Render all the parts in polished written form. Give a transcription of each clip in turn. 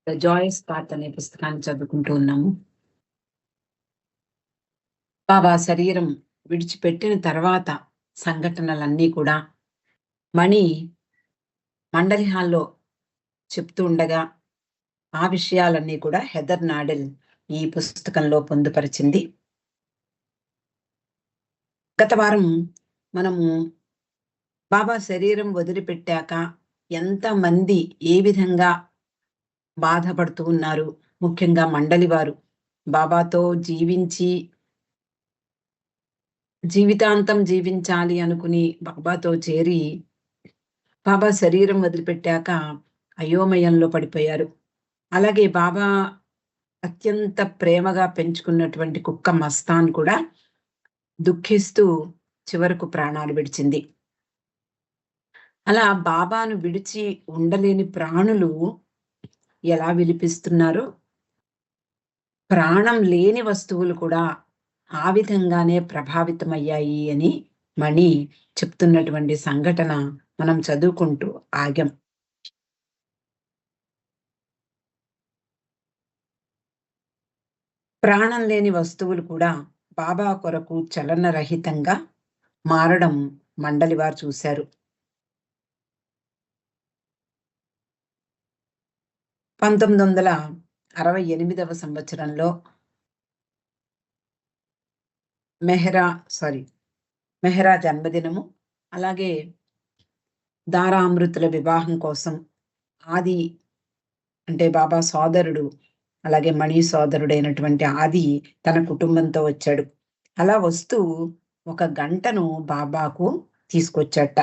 The Joyce path అనే పుస్తకాన్ని చదువుకుంటూ ఉన్నాము. బాబా శరీరం విడిచిపెట్టిన తర్వాత సంఘటనలన్నీ కూడా మణి మండలి హాల్లో చెప్తూ ఉండగా ఆ విషయాలన్నీ కూడా హెదర్ నాడెల్ ఈ పుస్తకంలో పొందుపరిచింది. గత వారం మనము బాబా శరీరం వదిలిపెట్టాక ఎంతమంది ఏ విధంగా బాధపడుతూ ఉన్నారు, ముఖ్యంగా మండలి వారు బాబాతో జీవితాంతం జీవించాలి అనుకుని బాబాతో చేరి బాబా శరీరం వదిలిపెట్టాక అయోమయంలో పడిపోయారు. అలాగే బాబా అత్యంత ప్రేమగా పెంచుకున్నటువంటి కుక్క మస్తాన్ కూడా దుఃఖిస్తూ చివరకు ప్రాణాలు విడిచింది. అలా బాబాను విడిచి ఉండలేని ప్రాణులు ఎలా విలిపిస్తున్నారో ప్రాణం లేని వస్తువులు కూడా ఆ విధంగానే ప్రభావితమయ్యాయి అని మణి చెప్తున్నటువంటి సంఘటన మనం చదువుకుంటూ ఆగాం. ప్రాణం లేని వస్తువులు కూడా బాబా కొరకు చలనరహితంగా మారడం మండలి వారు చూశారు. 1968వ సంవత్సరంలో మెహ్రా జన్మదినము, అలాగే దారామృతుల వివాహం కోసం ఆది అంటే బాబా సోదరుడు, అలాగే మణి సోదరుడైనటువంటి ఆది తన కుటుంబంతో వచ్చాడు. అలా వస్తూ ఒక గంటను బాబాకు తీసుకొచ్చాట.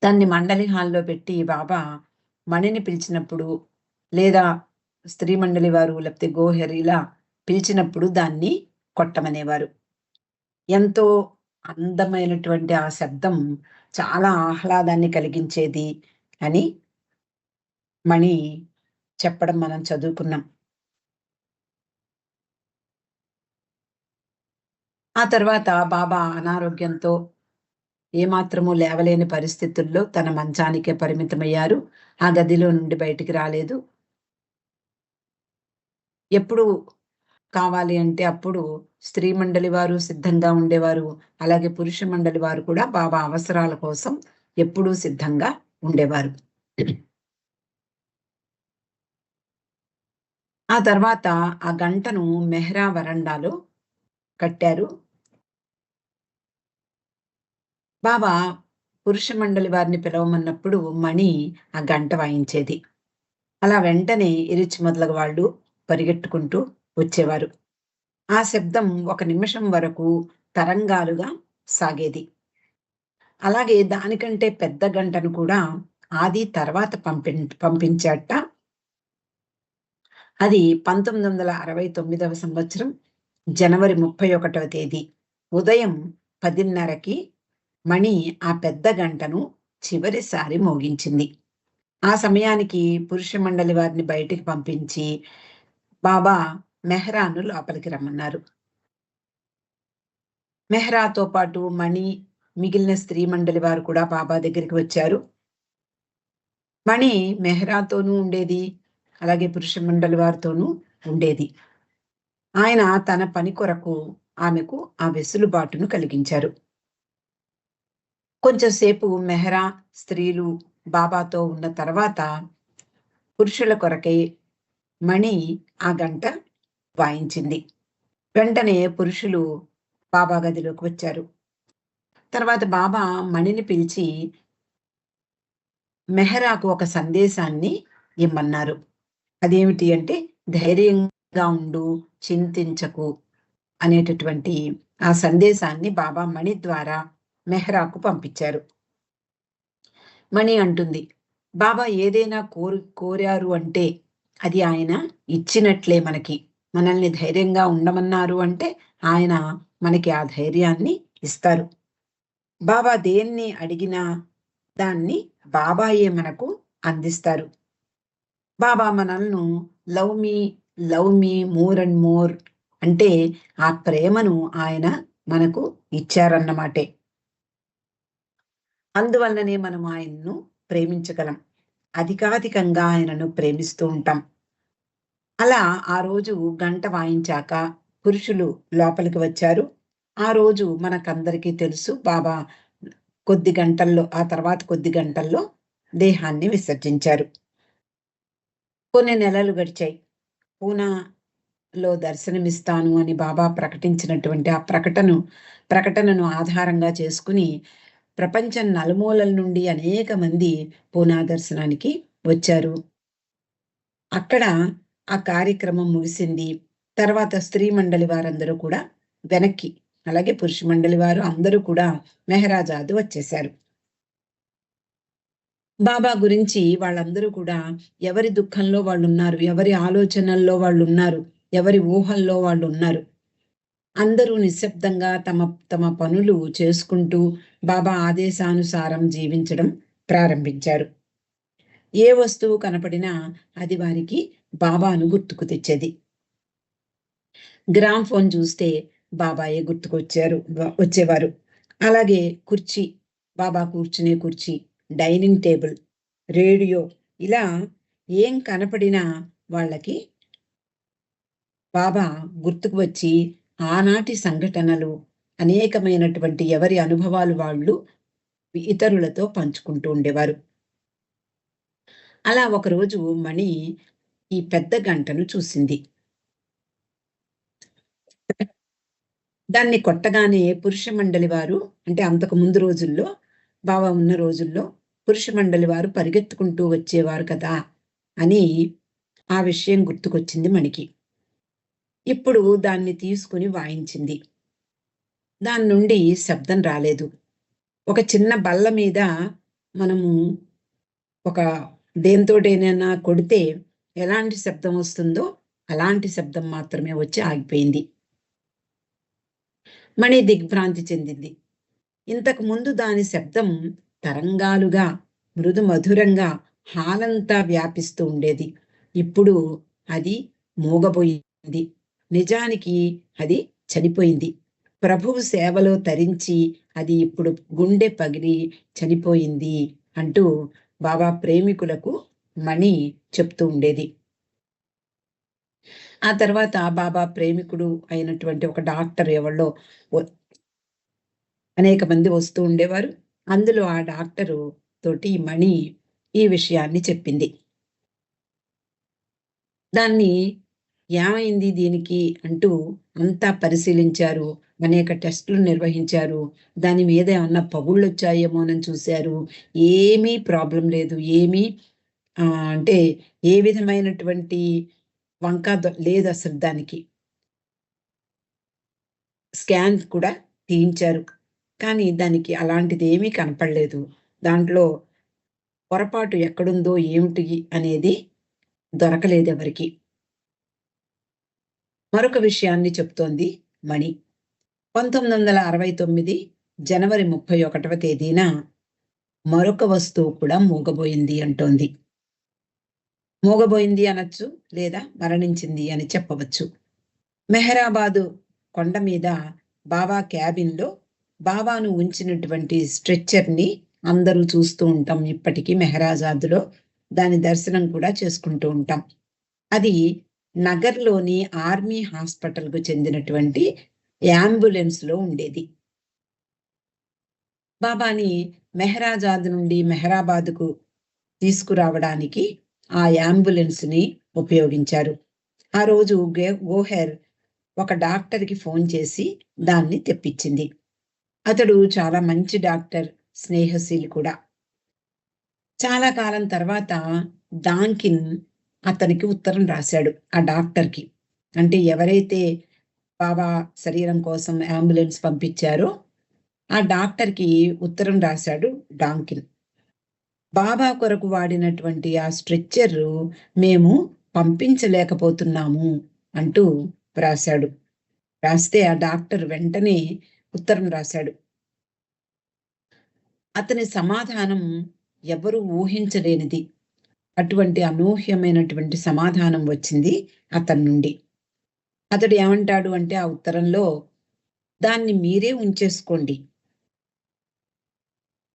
దాన్ని మండలి హాల్లో పెట్టి బాబా మణిని పిలిచినప్పుడు, లేదా స్త్రీ మండలి వారు లేకపోతే గోహెర్ ఇలా పిలిచినప్పుడు దాన్ని కొట్టమనేవారు. ఎంతో అందమైనటువంటి ఆ శబ్దం చాలా ఆహ్లాదాన్ని కలిగించేది అని మణి చెప్పడం మనం చదువుకున్నాం. ఆ తర్వాత బాబా అనారోగ్యంతో ఏమాత్రము లేవలేని పరిస్థితుల్లో తన మంచానికే పరిమితమయ్యారు. ఆ గదిలో నుండి బయటికి రాలేదు. ఎప్పుడు కావాలి అంటే అప్పుడు స్త్రీ మండలి వారు సిద్ధంగా ఉండేవారు. అలాగే పురుష మండలి వారు కూడా బాబా అవసరాల కోసం ఎప్పుడూ సిద్ధంగా ఉండేవారు. ఆ తర్వాత ఆ గంటను మెహ్రా వరండాలో కట్టారు. బాబా పురుష మండలి వారిని పిలవమన్నప్పుడు మణి ఆ గంట వాయించేది. అలా వెంటనే ఇరిచి మొదలగు వాళ్ళు పరిగెట్టుకుంటూ వచ్చేవారు. ఆ శబ్దం 1 నిమిషం వరకు తరంగాలుగా సాగేది. అలాగే దానికంటే పెద్ద గంటను కూడా ఆది తర్వాత పంపించాట. అది 1969వ సంవత్సరం జనవరి 31వ తేదీ ఉదయం 10:30కి మణి ఆ పెద్ద గంటను చివరిసారి మోగించింది. ఆ సమయానికి పురుష మండలి వారిని బయటికి పంపించి బాబా మెహ్రాను లోపలికి రమ్మన్నారు. మెహ్రాతో పాటు మణి, మిగిలిన స్త్రీ మండలి వారు కూడా బాబా దగ్గరికి వచ్చారు. మణి మెహ్రాతోనూ ఉండేది, అలాగే పురుష మండలి వారితోనూ ఉండేది. ఆయన తన పని కొరకు ఆమెకు ఆ వెసులుబాటును కలిగించారు. కొంచెంసేపు మెహ్రా స్త్రీలు బాబాతో ఉన్న తర్వాత పురుషుల కొరకై మణి ఆ గంట వాయించింది. వెంటనే పురుషులు బాబా గదిలోకి వచ్చారు. తర్వాత బాబా మణిని పిలిచి మెహ్రాకు ఒక సందేశాన్ని ఇమ్మన్నారు. అదేమిటి అంటే, ధైర్యంగా ఉండు, చింతించకు అనేటటువంటి ఆ సందేశాన్ని బాబా మణి ద్వారా మెహ్రాకు పంపించారు. మణి అంటుంది, బాబా ఏదైనా కోరారు అంటే అది ఆయన ఇచ్చినట్లే. మనల్ని ధైర్యంగా ఉండమన్నారు అంటే ఆయన మనకి ఆ ధైర్యాన్ని ఇస్తారు. బాబా దేన్ని అడిగినా దాన్ని బాబాయే మనకు అందిస్తారు. బాబా మనల్ని love me more and more అంటే ఆ ప్రేమను ఆయన మనకు ఇచ్చారన్నమాటే. అందువల్లనే మనం ఆయన్ను ప్రేమించగలం. అధికాధికంగా ఆయనను ప్రేమిస్తూ ఉంటాం. అలా ఆ రోజు గంట వాయించాక పురుషులు లోపలికి వచ్చారు. ఆ రోజు మనకందరికీ తెలుసు బాబా కొద్ది గంటల్లో ఆ తర్వాత కొద్ది గంటల్లో దేహాన్ని విసర్జించారు. కొన్ని నెలలు గడిచాయి. పూనాలో దర్శనమిస్తాను అని బాబా ప్రకటించినటువంటి ఆ ప్రకటనను ఆధారంగా చేసుకుని ప్రపంచం నలుమూలల నుండి అనేక మంది పూనా దర్శనానికి వచ్చారు. అక్కడ ఆ కార్యక్రమం ముగిసింది. తర్వాత స్త్రీ మండలి వారందరూ కూడా వెనక్కి, అలాగే పురుష మండలి వారు అందరూ కూడా మెహరాజాద్ వచ్చేశారు. బాబా గురించి వాళ్ళందరూ కూడా ఎవరి దుఃఖంలో వాళ్ళున్నారు, ఎవరి ఆలోచనల్లో వాళ్ళున్నారు, ఎవరి ఊహల్లో వాళ్ళున్నారు. అందరూ నిశ్శబ్దంగా తమ తమ పనులు చేసుకుంటూ బాబా ఆదేశానుసారం జీవించడం ప్రారంభించారు. ఏ వస్తువు కనపడినా అది వారికి బాబాను గుర్తుకు తెచ్చేది. గ్రామ్ ఫోన్ చూస్తే బాబాయే వచ్చేవారు. అలాగే కుర్చీ, బాబా కూర్చునే కుర్చీ, డైనింగ్ టేబుల్, రేడియో, ఇలా ఏం కనపడినా వాళ్ళకి బాబా గుర్తుకు వచ్చి ఆనాటి సంఘటనలు, అనేకమైనటువంటి ఎవరి అనుభవాలు వాళ్ళు ఇతరులతో పంచుకుంటూ ఉండేవారు. అలా ఒకరోజు మణి ఈ పెద్ద గంటను చూసింది. దాన్ని కొట్టగానే పురుష మండలి వారు, అంటే అంతకు ముందు రోజుల్లో, బాబా ఉన్న రోజుల్లో పురుష మండలి వారు పరిగెత్తుకుంటూ వచ్చేవారు కదా అని ఆ విషయం గుర్తుకొచ్చింది మణికి. ఇప్పుడు దాన్ని తీసుకుని వాయించింది. దాని నుండి శబ్దం రాలేదు. ఒక చిన్న బల్ల మీద మనము ఒక దేనితోటైనా కొడితే ఎలాంటి శబ్దం వస్తుందో అలాంటి శబ్దం మాత్రమే వచ్చి ఆగిపోయింది. మణి దిగ్భ్రాంతి చెందింది. ఇంతకు ముందు దాని శబ్దం తరంగాలుగా, మృదు మధురంగా హాలంతా వ్యాపిస్తూ ఉండేది. ఇప్పుడు అది మూగబోయింది. నిజానికి అది చనిపోయింది. ప్రభువు సేవలో తరించి అది ఇప్పుడు గుండె పగిలి చనిపోయింది అంటూ బాబా ప్రేమికులకు మణి చెప్తూ ఉండేది. ఆ తర్వాత బాబా ప్రేమికుడు అయినటువంటి ఒక డాక్టర్ ఎవళ్ళో అనేక మంది వస్తూ ఉండేవారు. అందులో ఆ డాక్టరు తోటి మణి ఈ విషయాన్ని చెప్పింది. దాన్ని ఏమైంది దీనికి అంటూ అంతా పరిశీలించారు. అనేక టెస్టులు నిర్వహించారు. దాని మీద ఏమన్నా పగుళ్ళొచ్చాయేమోనని చూశారు. ఏమీ ప్రాబ్లమ్ లేదు. ఏమీ అంటే ఏ విధమైనటువంటి వంక లేదసలు దానికి. స్కాన్ కూడా తీయించారు. కానీ దానికి అలాంటిదేమీ కనపడలేదు. దాంట్లో పొరపాటు ఎక్కడుందో ఏమిటి అనేది దొరకలేదెవరికీ. మరొక విషయాన్ని చెప్తోంది మణి. 1969 జనవరి 31వ తేదీన మరొక వస్తువు కూడా మూగబోయింది అంటోంది. మూగబోయింది అనొచ్చు, లేదా మరణించింది అని చెప్పవచ్చు. మెహరాబాదు కొండ మీద బాబా క్యాబిన్‌లో బాబాను ఉంచినటువంటి స్ట్రెచ్చర్‌ని అందరూ చూస్తూ ఉంటాం. ఇప్పటికీ మెహరాజాద్‌లో దాని దర్శనం కూడా చేసుకుంటూ ఉంటాం. అది నగర్‌లోని ఆర్మీ హాస్పిటల్‌కు చెందినటువంటి యాంబులెన్స్‌లో ఉండేది. బాబాని మెహరాజాద్ నుండి మెహరాబాద్‌కు తీసుకురావడానికి ఆ యాంబులెన్స్‌ని ఉపయోగించారు. ఆ రోజు గోహెర్ ఒక డాక్టర్‌కి ఫోన్ చేసి దాన్ని తెప్పించింది. అతడు చాలా మంచి డాక్టర్, స్నేహశీలి కూడా. చాలా కాలం తర్వాత డాంకిన్ అతనికి ఉత్తరం రాశాడు ఆ డాక్టర్‌కి. అంటే ఎవరైతే బాబా శరీరం కోసం యాంబులెన్స్ పంపించారో ఆ డాక్టర్‌కి ఉత్తరం రాశాడు డాంకిన్. బాబా కొరకు వాడినటువంటి ఆ స్ట్రెచ్చరు మేము పంపించలేకపోతున్నాము అంటూ రాశాడు. రాస్తే ఆ డాక్టర్ వెంటనే ఉత్తరం రాశాడు. అతని సమాధానం ఎవరు ఊహించలేనిది. అటువంటి అనూహ్యమైనటువంటి సమాధానం వచ్చింది అతని నుండి. అతడు ఏమంటాడు అంటే ఆ ఉత్తరంలో, దాన్ని మీరే ఉంచేసుకోండి.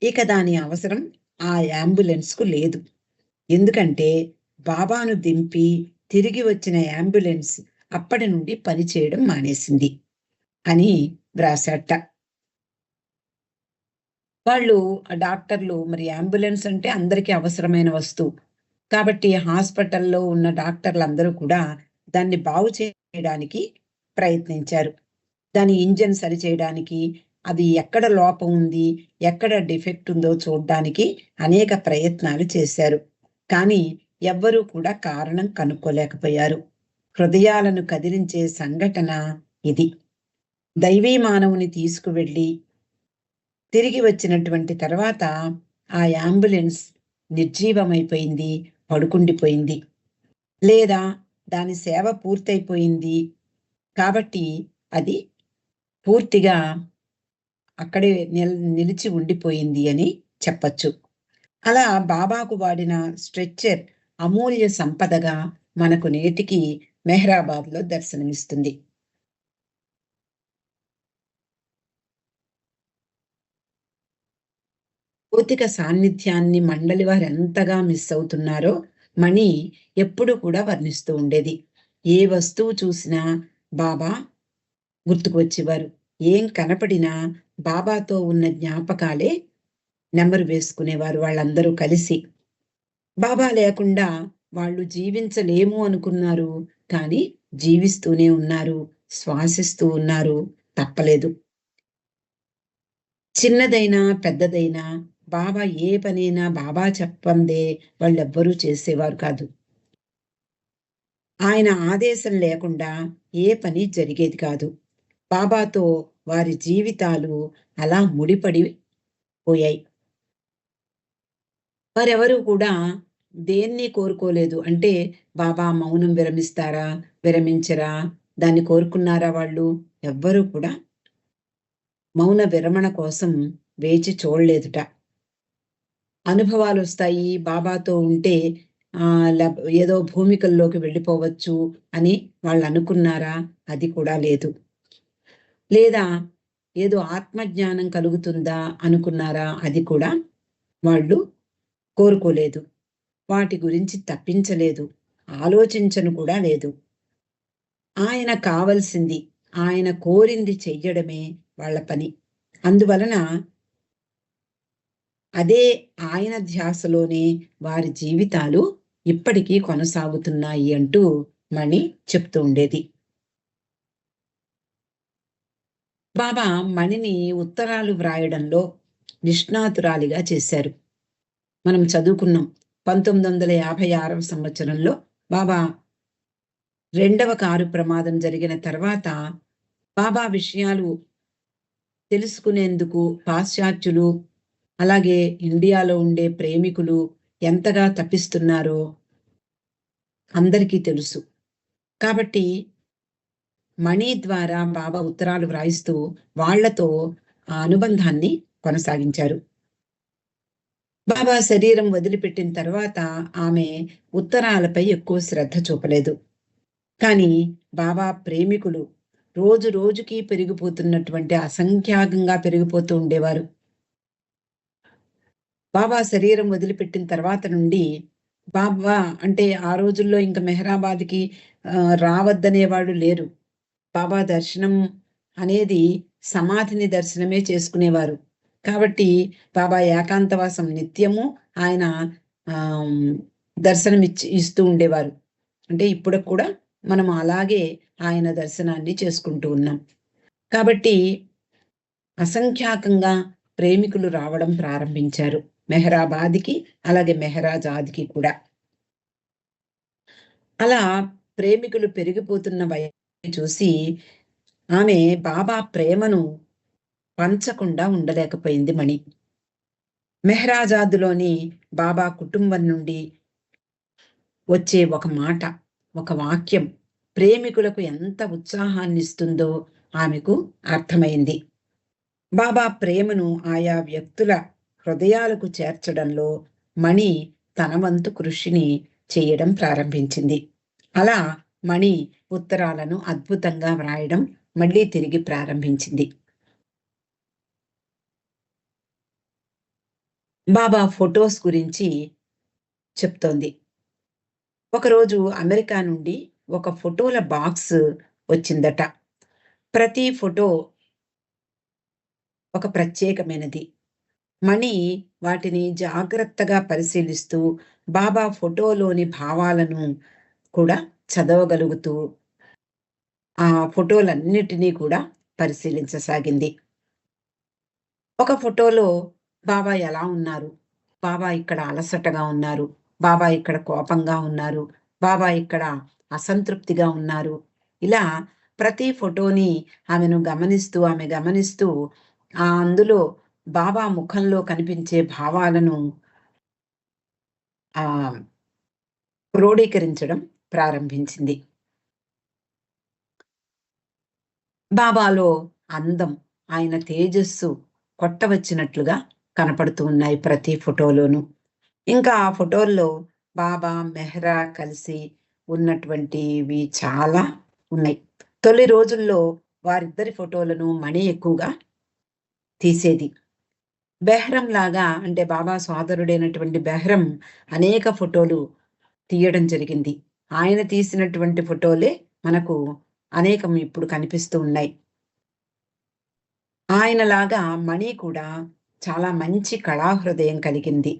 ఇక దాని అవసరం ఆ యాంబులెన్స్‌కు లేదు. ఎందుకంటే బాబాను దింపి తిరిగి వచ్చిన అంబులెన్స్ అప్పటి నుండి పనిచేయడం మానేసింది అని వ్రాసాట. వాళ్ళు డాక్టర్లు మరి అంబులెన్స్ అంటే అందరికీ అవసరమైన వస్తువు. కాబట్టి హాస్పిటల్‌లో ఉన్న డాక్టర్లందరూ కూడా దాన్ని బాగు చేయడానికి ప్రయత్నించారు. దాని ఇంజిన్ సరిచేయడానికి, అది ఎక్కడ లోపం ఉంది, ఎక్కడ డిఫెక్ట్ ఉందో చూడ్డానికి అనేక ప్రయత్నాలు చేశారు. కానీ ఎవ్వరూ కూడా కారణం కనుక్కోలేకపోయారు. హృదయాలను కదిలించే సంఘటన ఇది. దైవీ మానవుని తీసుకువెళ్ళి తిరిగి వచ్చినటువంటి తర్వాత ఆ అంబులెన్స్ నిర్జీవమైపోయింది, పడుకుండిపోయింది. లేదా దాని సేవ పూర్తయిపోయింది కాబట్టి అది పూర్తిగా అక్కడే నిలిచి ఉండిపోయింది అని చెప్పచ్చు. అలా బాబాకు వాడిన స్ట్రెచ్చర్ అమూల్య సంపదగా మనకు నేటికి మెహ్రాబాద్‌లో దర్శనమిస్తుంది. భౌతిక సాన్నిధ్యాన్ని మండలి వారెంతగా మిస్ అవుతున్నారో మణి ఎప్పుడు కూడా వర్ణిస్తూ ఉండేది. ఏ వస్తువు చూసినా బాబా గుర్తుకు వచ్చేవారు. ఏం కనపడినా బాబాతో ఉన్న జ్ఞాపకాలే నెమరు వేసుకునేవారు వాళ్ళందరూ కలిసి. బాబా లేకుండా వాళ్ళు జీవించలేము అనుకున్నారు. కానీ జీవిస్తూనే ఉన్నారు. శ్వాసిస్తూ ఉన్నారు. తప్పలేదు. చిన్నదైనా, పెద్దదైనా బాబా ఏ పనైనా బాబా చెప్పందే వాళ్ళెవ్వరూ చేసేవారు కాదు. ఆయన ఆదేశం లేకుండా ఏ పని జరిగేది కాదు. బాబాతో వారి జీవితాలు అలా ముడిపడి పోయాయి. వారెవరూ కూడా దేన్ని కోరుకోలేదు. అంటే బాబా మౌనం విరమిస్తారా? విరమించరా? దాన్ని కోరుకున్నారా వాళ్ళు? ఎవ్వరూ కూడా మౌన విరమణ కోసం వేచి చూడలేదుట. అనుభవాలొస్తాయి బాబాతో ఉంటే ఏదో భూమికల్లోకి వెళ్ళిపోవచ్చు అని వాళ్ళనుకున్నారా? అది కూడా లేదు. లేదా ఏదో ఆత్మజ్ఞానం కలుగుతుందా అనుకున్నారా? అది కూడా వాళ్ళు కోరుకోలేదు. వాటి గురించి తప్పించలేదు. ఆలోచించను కూడా లేదు. ఆయన కావలసింది, ఆయన కోరింది చెయ్యడమే వాళ్ళ పని. అందువలన అదే ఆయన ధ్యాసలోనే వారి జీవితాలు ఇప్పటికీ కొనసాగుతున్నాయి అంటూ మణి చెప్తూ ఉండేది. బాబా మణిని ఉత్తరాలు వ్రాయడంలో నిష్ణాతురాలిగా చేశారు. మనం చదువుకున్నాం. 1956వ సంవత్సరంలో బాబా రెండవ కారు ప్రమాదం జరిగిన తర్వాత బాబా విషయాలు తెలుసుకునేందుకు పాశ్చాత్యులు, అలాగే ఇండియాలో ఉండే ప్రేమికులు ఎంతగా తపిస్తున్నారో అందరికీ తెలుసు. కాబట్టి మణి ద్వారా బాబా ఉత్తరాలు వ్రాయిస్తూ వాళ్లతో ఆ అనుబంధాన్ని కొనసాగించారు. బాబా శరీరం వదిలిపెట్టిన తర్వాత ఆమె ఉత్తరాలపై ఎక్కువ శ్రద్ధ చూపలేదు. కానీ బాబా ప్రేమికులు రోజు రోజుకి పెరిగిపోతున్నటువంటి అసంఖ్యాకంగా పెరిగిపోతూ ఉండేవారు. బాబా శరీరం వదిలిపెట్టిన తర్వాత నుండి బాబా అంటే ఆ రోజుల్లో ఇంక మెహరాబాద్‌కి రావద్దనేవాడు లేరు. బాబా దర్శనం అనేది సమాధిని దర్శనమే చేసుకునేవారు. కాబట్టి బాబా ఏకాంతవాసం నిత్యము ఆయన ఆహ్, దర్శనం ఇస్తూ ఉండేవారు. అంటే ఇప్పటికి కూడా మనం అలాగే ఆయన దర్శనాన్ని చేసుకుంటూ ఉన్నాం. కాబట్టి అసంఖ్యాకంగా ప్రేమికులు రావడం ప్రారంభించారు. మెహరాబాద్‌కి, అలాగే మెహరాజాద్‌కి కూడా. అలా ప్రేమికులు పెరిగిపోతున్న చూసి ఆమె బాబా ప్రేమను పంచకుండా ఉండలేకపోయింది మణి. మెహరాజాద్‌లోని బాబా కుటుంబం నుండి వచ్చే ఒక మాట, ఒక వాక్యం ప్రేమికులకు ఎంత ఉత్సాహాన్నిస్తుందో ఆమెకు అర్థమైంది. బాబా ప్రేమను ఆయా వ్యక్తుల హృదయాలకు చేర్చడంలో మణి తన వంతు కృషిని చేయడం ప్రారంభించింది. అలా మణి ఉత్తరాలను అద్భుతంగా వ్రాయడం మళ్ళీ తిరిగి ప్రారంభించింది. బాబా ఫొటోస్ గురించి చెప్తోంది. ఒకరోజు అమెరికా నుండి ఒక ఫోటోల బాక్స్ వచ్చిందట. ప్రతి ఫోటో ఒక ప్రత్యేకమైనది. మణి వాటిని జాగ్రత్తగా పరిశీలిస్తూ, బాబా ఫోటోలోని భావాలను కూడా చదవగలుగుతూ, ఆ ఫోటోలన్నిటినీ కూడా పరిశీలించసాగింది. ఒక ఫోటోలో బాబా ఎలా ఉన్నారు? బాబా ఇక్కడ అలసటగా ఉన్నారు. బాబా ఇక్కడ కోపంగా ఉన్నారు. బాబా ఇక్కడ అసంతృప్తిగా ఉన్నారు. ఇలా ప్రతి ఫోటోని ఆమె గమనిస్తూ అందులో బాబా ముఖంలో కనిపించే భావాలను ఆహ్, క్రోడీకరించడం ప్రారంభించింది. బాబాలో అందం, ఆయన తేజస్సు కొట్టవచ్చినట్లుగా కనపడుతూ ఉన్నాయి ప్రతి ఫోటోలోనూ. ఇంకా ఆ ఫోటోల్లో బాబా, మెహ్రా కలిసి ఉన్నటువంటివి చాలా ఉన్నాయి. తొలి రోజుల్లో వారిద్దరి ఫోటోలను మణి ఎక్కువగా తీసేది. బెహ్రం లాగా అంటే బాబా సోదరుడైనటువంటి బెహ్రం అనేక ఫోటోలు తీయడం జరిగింది. ఆయన తీసినటువంటి ఫోటోలే మనకు అనేకం ఇప్పుడు కనిపిస్తూ ఉన్నాయి. ఆయనలాగా మణి కూడా చాలా మంచి కళాహృదయం కలిగింది.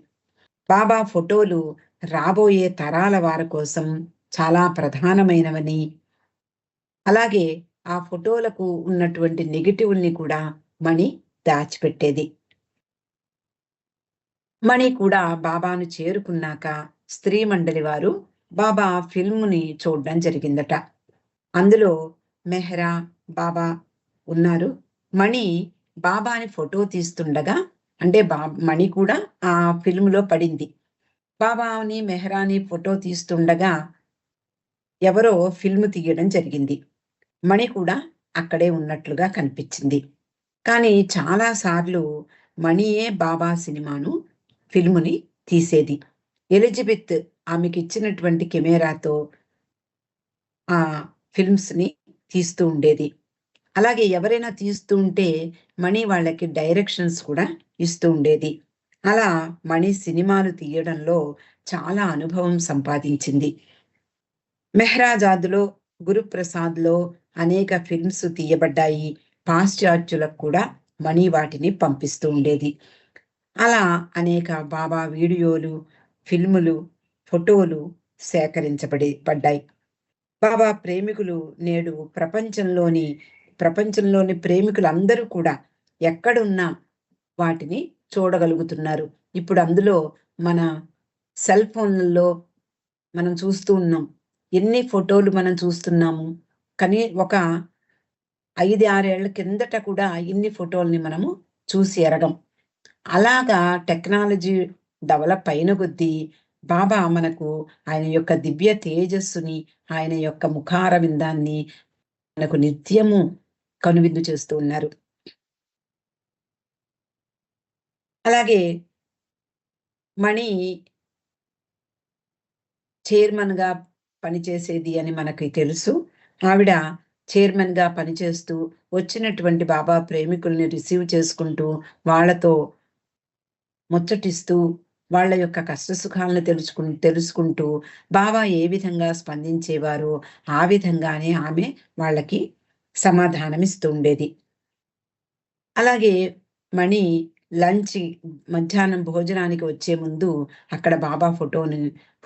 బాబా ఫోటోలు రాబోయే తరాల వారి కోసం చాలా ప్రధానమైనవని, అలాగే ఆ ఫోటోలకు ఉన్నటువంటి నెగెటివ్‌ని కూడా మణి దాచిపెట్టేది. మణి కూడా బాబాను చేరుకున్నాక స్త్రీ మండలి వారు బాబా ఫిల్మ్‌ని చూడ్డం జరిగిందట. అందులో మెహ్రా, బాబా ఉన్నారు. మణి బాబాని ఫోటో తీస్తుండగా అంటే మణి కూడా ఆ ఫిల్మ్‌లో పడింది. బాబాని, మెహ్రాని ఫోటో తీస్తుండగా ఎవరో ఫిల్మ్ తీయడం జరిగింది. మణి కూడా అక్కడే ఉన్నట్లుగా కనిపించింది. కానీ చాలా సార్లు మణియే బాబా సినిమాను, ఫిల్మ్‌ని తీసేది. ఎలిజబెత్ ఆమెకిచ్చినటువంటి కెమెరాతో ఆ ఫిల్మ్స్‌ని తీస్తూ ఉండేది. అలాగే ఎవరైనా తీస్తూ ఉంటే మణి వాళ్ళకి డైరెక్షన్స్ కూడా ఇస్తూ ఉండేది. అలా మణి సినిమాలు తీయడంలో చాలా అనుభవం సంపాదించింది. 'మెహ్రాజాద్‌లో', 'గురుప్రసాద్‌లో' అనేక ఫిల్మ్స్ తీయబడ్డాయి. పాశ్చాత్యులకు కూడా మణి వాటిని పంపిస్తూ ఉండేది. అలా అనేక బాబా వీడియోలు, ఫిల్ములు, ఫోటోలు పడ్డాయి. బాబా ప్రేమికులు నేడు ప్రపంచంలోని ప్రేమికులందరూ కూడా ఎక్కడున్నా వాటిని చూడగలుగుతున్నారు. ఇప్పుడు అందులో మన సెల్ ఫోన్‌లలో మనం చూస్తూ ఉన్నాం. ఎన్ని ఫోటోలు మనం చూస్తున్నాము. కానీ ఒక 5, 6 ఏళ్ల కిందట కూడా ఇన్ని ఫోటోల్ని మనము చూసి ఎరగం. అలాగా టెక్నాలజీ డెవలప్ అయిన కొద్దీ బాబా మనకు ఆయన యొక్క దివ్య తేజస్సుని, ఆయన యొక్క ముఖారవిందాన్ని మనకు నిత్యము కనువిందు చేస్తూ ఉన్నారు. అలాగే మణి చైర్మన్‌గా పనిచేసేది అని మనకి తెలుసు. ఆవిడ చైర్మన్‌గా పనిచేస్తూ, వచ్చినటువంటి బాబా ప్రేమికుల్ని రిసీవ్ చేసుకుంటూ, వాళ్ళతో ముచ్చటిస్తూ, వాళ్ళ యొక్క కష్ట సుఖాలను తెలుసుకుంటూ, బాబా ఏ విధంగా స్పందించేవారో, ఆ విధంగానే ఆమె వాళ్ళకి సమాధానమిస్తూ ఉండేది. అలాగే మణి లంచ్ మధ్యాహ్నం భోజనానికి వచ్చే ముందు అక్కడ బాబా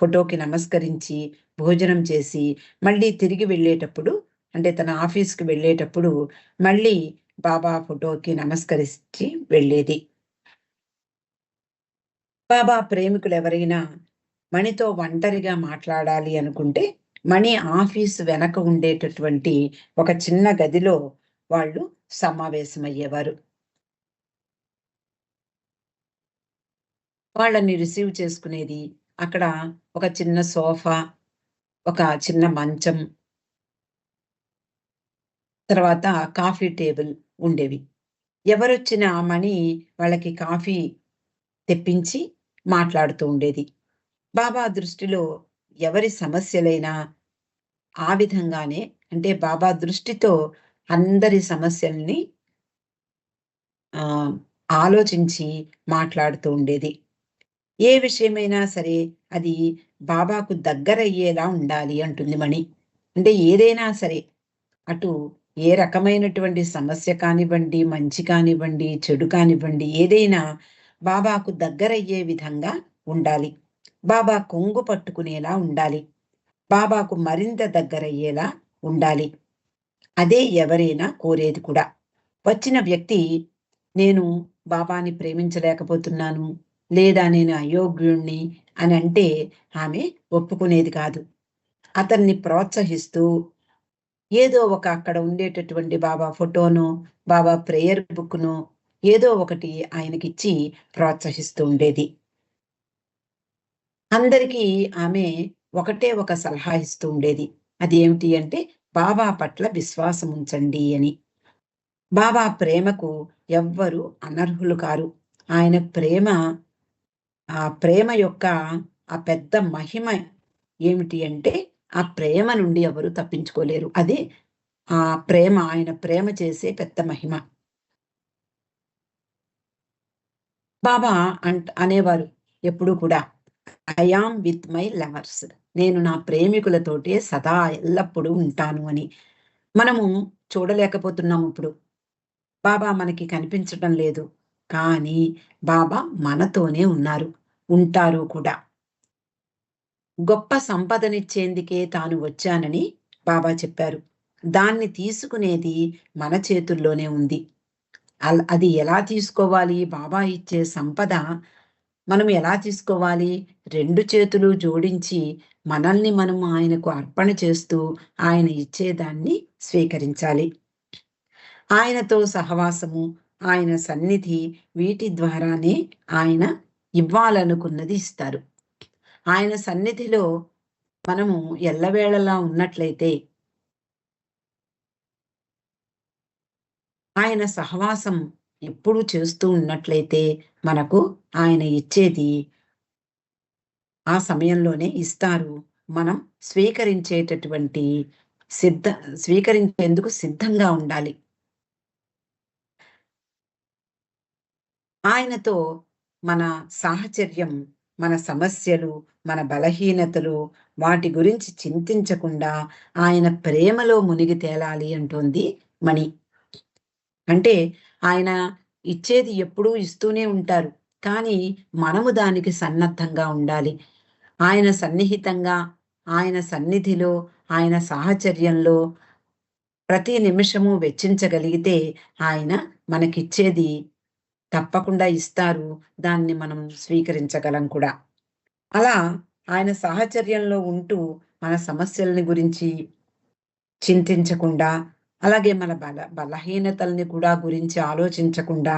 ఫోటోకి నమస్కరించి, భోజనం చేసి, మళ్ళీ తిరిగి వెళ్ళేటప్పుడు అంటే తన ఆఫీస్‌కి వెళ్ళేటప్పుడు మళ్ళీ బాబా ఫోటోకి నమస్కరించి వెళ్ళేది. బాబా ప్రేమికులెవరైనా మణితో ఒంటరిగా మాట్లాడాలి అనుకుంటే, మణి ఆఫీస్ వెనక ఉండేటటువంటి ఒక చిన్న గదిలో వాళ్ళు సమావేశమయ్యేవారు. వాళ్ళని రిసీవ్ చేసుకునేది. అక్కడ ఒక చిన్న సోఫా, ఒక చిన్న మంచం, తర్వాత కాఫీ టేబుల్ ఉండేవి. ఎవరొచ్చినా మణి వాళ్ళకి కాఫీ తెప్పించి మాట్లాడుతూ ఉండేది. బాబా దృష్టిలో ఎవరి సమస్యలైనా ఆ విధంగానే అంటే బాబా దృష్టితో అందరి సమస్యల్ని ఆహ్, ఆలోచించి మాట్లాడుతూ ఉండేది. ఏ విషయమైనా సరే అది బాబాకు దగ్గరయ్యేలా ఉండాలి అంటుంది మణి. అంటే ఏదైనా సరే అటు ఏ రకమైనటువంటి సమస్య కానివ్వండి, మంచి కానివ్వండి, చెడు కానివ్వండి, ఏదైనా బాబాకు దగ్గరయ్యే విధంగా ఉండాలి. బాబా కొంగు పట్టుకునేలా ఉండాలి. బాబాకు మరింత దగ్గరయ్యేలా ఉండాలి. అదే ఎవరైనా కోరేది కూడా. వచ్చిన వ్యక్తి నేను బాబాని ప్రేమించలేకపోతున్నాను, లేదా నేను అయోగ్యుణ్ణి అని అంటే ఆమె ఒప్పుకునేది కాదు. అతన్ని ప్రోత్సహిస్తూ ఏదో ఒక అక్కడ ఉండేటటువంటి బాబా ఫోటోనో, బాబా ప్రేయర్ బుక్‌నో ఏదో ఒకటి ఆయనకిచ్చి ప్రోత్సహిస్తూ ఉండేది. అందరికీ ఆమె ఒకటే ఒక సలహా ఇస్తూ ఉండేది. అదేమిటి అంటే బాబా పట్ల విశ్వాసం ఉంచండి అని. బాబా ప్రేమకు ఎవ్వరు అనర్హులు కారు. ఆయన ప్రేమ ఆ ప్రేమ యొక్క ఆ పెద్ద మహిమ ఏమిటి అంటే, ఆ ప్రేమ నుండి ఎవరు తప్పించుకోలేరు. అది ఆ ప్రేమ ఆయన ప్రేమ చేసే పెద్ద మహిమ. బాబా అనేవారు ఎప్పుడూ కూడా, I am with my lovers. నేను నా ప్రేమికులతోటే సదా ఎల్లప్పుడూ ఉంటాను అని. మనము చూడలేకపోతున్నాం ఇప్పుడు. బాబా మనకి కనిపించటం లేదు. కానీ బాబా మనతోనే ఉన్నారు. ఉంటారు కూడా. గొప్ప సంపదనిచ్చేందుకే తాను వచ్చానని బాబా చెప్పారు. దాన్ని తీసుకునేది మన చేతుల్లోనే ఉంది. అది ఎలా తీసుకోవాలి? బాబా ఇచ్చే సంపద మనం ఎలా తీసుకోవాలి? 2 చేతులు జోడించి మనల్ని మనం ఆయనకు అర్పణ చేస్తూ ఆయన ఇచ్చేదాన్ని స్వీకరించాలి. ఆయనతో సహవాసము, ఆయన సన్నిధి వీటి ద్వారానే ఆయన ఇవ్వాలనుకున్నది ఇస్తారు. ఆయన సన్నిధిలో మనము ఎల్లవేళలా ఉన్నట్లయితే, ఆయన సహవాసం ఎప్పుడూ చేస్తూ ఉన్నట్లయితే, మనకు ఆయన ఇచ్చేది ఆ సమయంలోనే ఇస్తారు. మనం స్వీకరించేటటువంటి సిద్ధ స్వీకరించేందుకు సిద్ధంగా ఉండాలి. ఆయనతో మన సాహచర్యం, మన సమస్యలు, మన బలహీనతలు వాటి గురించి చింతించకుండా ఆయన ప్రేమలో మునిగి తేలాలి అంటోంది మణి. అంటే ఆయన ఇచ్చేది ఎప్పుడూ ఇస్తూనే ఉంటారు. కానీ మనము దానికి సన్నద్ధంగా ఉండాలి. ఆయన సన్నిహితంగా, ఆయన సన్నిధిలో, ఆయన సాహచర్యంలో ప్రతి నిమిషము వెచ్చించగలిగితే ఆయన మనకిచ్చేది తప్పకుండా ఇస్తారు. దాన్ని మనం స్వీకరించగలం కూడా. అలా ఆయన సాహచర్యంలో ఉంటూ మన సమస్యలని గురించి చింతించకుండా, అలాగే మన బలహీనతల్ని కూడా గురించి ఆలోచించకుండా,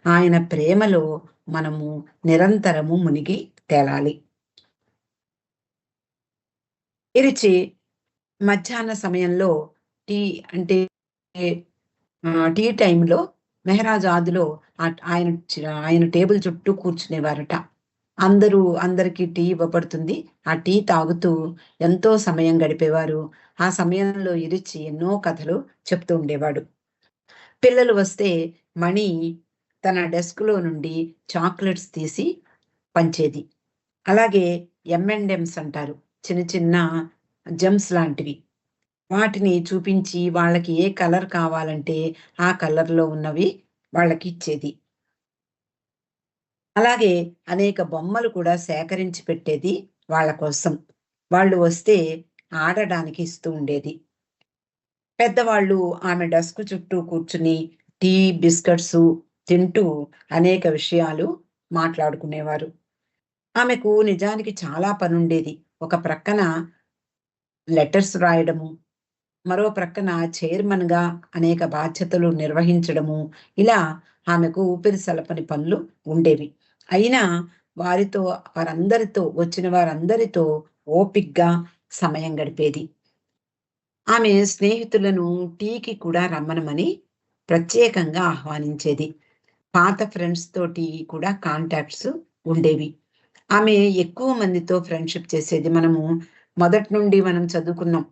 ఆయన ప్రేమలో మనము నిరంతరము మునిగి తేలాలి. ఇరిచి మధ్యాహ్న సమయంలో టీ అంటే టీ టైమ్‌లో మెహరాజ్ ఆదిలో ఆయన టేబుల్ చుట్టూ కూర్చునేవారట. అందరికీ టీ ఇవ్వబడుతుంది. ఆ టీ తాగుతూ ఎంతో సమయం గడిపేవారు. ఆ సమయంలో ఇరిచి ఎన్నో కథలు చెప్తూ ఉండేవాడు. పిల్లలు వస్తే మణి తన డెస్క్‌లో నుండి చాక్లెట్స్ తీసి పంచేది. అలాగే అండ్ ఎమ్స్ అంటారు. చిన్న చిన్న జెమ్స్ లాంటివి. వాటిని చూపించి వాళ్ళకి ఏ కలర్ కావాలంటే ఆ కలర్‌లో ఉన్నవి వాళ్ళకిచ్చేది. అలాగే అనేక బొమ్మలు కూడా సేకరించి పెట్టేది వాళ్ళ కోసం. వాళ్ళు వస్తే ఆడడానికి ఇస్తూ ఉండేది. పెద్దవాళ్ళు ఆమె డెస్క్ చుట్టూ కూర్చుని టీ, బిస్కెట్సు తింటూ అనేక విషయాలు మాట్లాడుకునేవారు. ఆమెకు నిజానికి చాలా పనుండేది. ఒక ప్రక్కన లెటర్స్ రాయడము, మరో ప్రక్కన చైర్మన్‌గా అనేక బాధ్యతలు నిర్వహించడము, ఇలా ఆమెకు ఊపిరి సలపని పనులు ఉండేవి. అయినా వారితో వచ్చిన వారందరితో ఓపికగా సమయం గడిపేది. ఆమె స్నేహితులను టీకి కూడా రమ్మనమని ప్రత్యేకంగా ఆహ్వానించేది. పాత ఫ్రెండ్స్ తోటి కూడా కాంటాక్ట్స్ ఉండేవి. ఆమె ఎక్కువ మందితో ఫ్రెండ్‌షిప్ చేసేది. మొదటి నుండి మనం చదువుకున్నాం.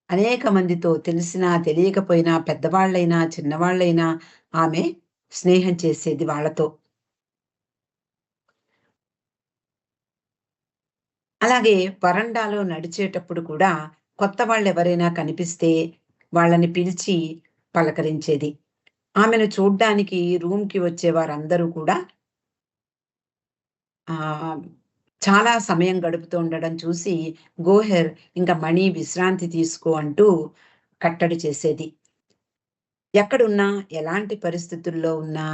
అనేక మందితో తెలిసినా, తెలియకపోయినా, పెద్దవాళ్ళైనా, చిన్నవాళ్ళైనా ఆమె స్నేహం చేసేది వాళ్ళతో. అలాగే వరండాలో నడిచేటప్పుడు కూడా కొత్త వాళ్ళెవరైనా కనిపిస్తే వాళ్ళని పిలిచి పలకరించేది. ఆమెను చూడ్డానికి రూమ్‌కి వచ్చే వారందరూ కూడా ఆహ్, చాలా సమయం గడుపుతూ ఉండడం చూసి గోహెర్ ఇంక మణి విశ్రాంతి తీసుకో అంటూ కట్టడి చేసేది. ఎక్కడున్నా, ఎలాంటి పరిస్థితుల్లో ఉన్నా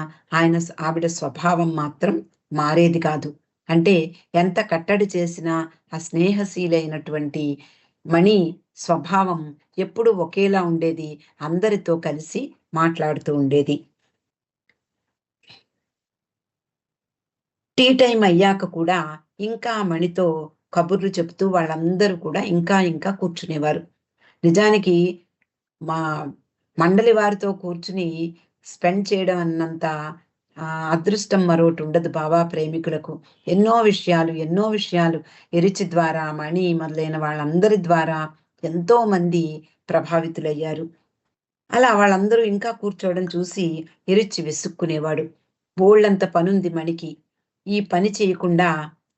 ఆవిడ స్వభావం మాత్రం మారేది కాదు. అంటే ఎంత కట్టడి చేసినా ఆ స్నేహశీలైనటువంటి మణి స్వభావం ఎప్పుడూ ఒకేలా ఉండేది. అందరితో కలిసి మాట్లాడుతూ ఉండేది. టీ టైమ్ అయ్యాక కూడా ఇంకా మణితో కబుర్లు చెప్తూ వాళ్ళందరూ కూడా ఇంకా ఇంకా కూర్చునేవారు. నిజానికి మా మండలి వారితో కూర్చుని స్పెండ్ చేయడం అన్నంత అదృష్టం మరోటుండదు బాబా ప్రేమికులకు. ఎన్నో విషయాలు ఎరిచి ద్వారా, మణి మొదలైన వాళ్ళందరి ద్వారా ఎంతోమంది ప్రభావితులయ్యారు. అలా వాళ్ళందరూ ఇంకా కూర్చోవడం చూసి ఎరిచి విసుక్కునేవాడు. బోలెడంత పనుంది మణికి. ఈ పని చేయకుండా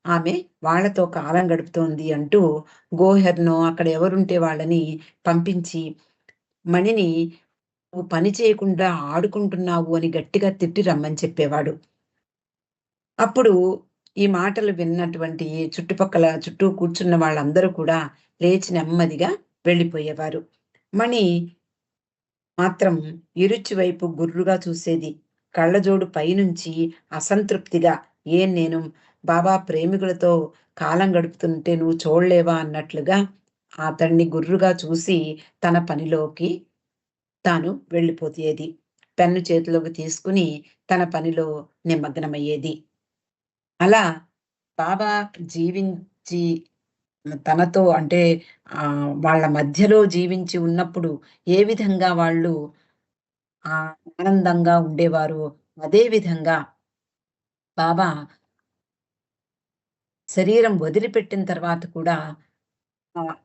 ఆమె వాళ్ళతో కాలం గడుపుతోంది అంటూ గోహెర్‌నో అక్కడ ఎవరుంటే వాళ్ళని పంపించి మణిని "నువ్వు పని చేయకుండా ఆడుకుంటున్నావు" అని గట్టిగా తిట్టి రమ్మని చెప్పేవాడు. అప్పుడు ఈ మాటలు విన్నటువంటి చుట్టూ కూర్చున్న వాళ్ళందరూ కూడా లేచి నెమ్మదిగా వెళ్ళిపోయేవారు. మణి మాత్రం ఇరుచి వైపు గుర్రుగా చూసేది. కళ్ళజోడు పైనుంచి అసంతృప్తిగా "ఏం నేను బాబా ప్రేమికులతో కాలం గడుపుతుంటే నువ్వు చూడలేవా?" అన్నట్లుగా అతన్ని గుర్రుగా చూసి తన పనిలోకి తాను వెళ్ళిపోయేది. పెన్ను చేతిలోకి తీసుకుని తన పనిలో నిమగ్నమయ్యేది. అలా బాబా జీవించి తనతో అంటే వాళ్ళ మధ్యలో జీవించి ఉన్నప్పుడు ఏ విధంగా వాళ్ళు ఆనందంగా ఉండేవారో, అదే విధంగా బాబా శరీరం వదిలిపెట్టిన తర్వాత కూడా ఆహ్,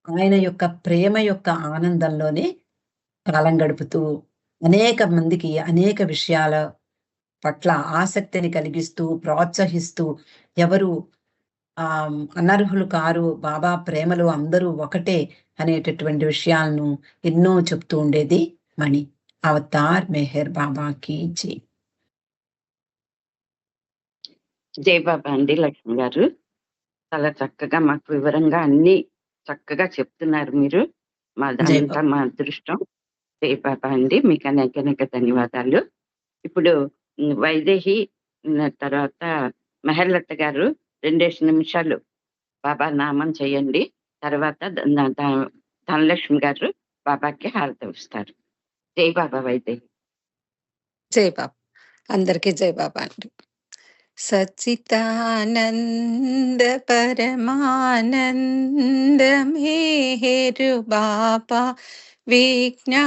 ఆయన యొక్క ప్రేమ యొక్క ఆనందంలోనే కాలం గడుపుతూ, అనేక మందికి అనేక విషయాల పట్ల ఆసక్తిని కలిగిస్తూ, ప్రోత్సహిస్తూ, ఎవరు అనర్హులు కారు, బాబా ప్రేమలో అందరూ ఒకటే అనేటటువంటి విషయాలను ఎన్నో చెప్తూ ఉండేది మణి. అవతార్ మెహర్ బాబాకి జై. జై బాబా అండి లక్ష్మి గారు. చాలా చక్కగా మాకు వివరంగా అన్ని చక్కగా చెప్తున్నారు మీరు. జై మాదంతా బాబా. మా అదృష్టం. జై బాబా అండి. మీకు అనేక ధన్యవాదాలు. ఇప్పుడు వైదేహి తర్వాత మెహర్‌లత గారు 2 నిమిషాలు బాబా నామం చేయండి. తర్వాత ధనలక్ష్మి గారు బాబాకి హారతిస్తారు. జై బాబా వైదేహి. జై బాబా. అందరికీ జై బాబా అండి. సచ్చిదానంద పరమానంద మేరు బాబా విజ్ఞా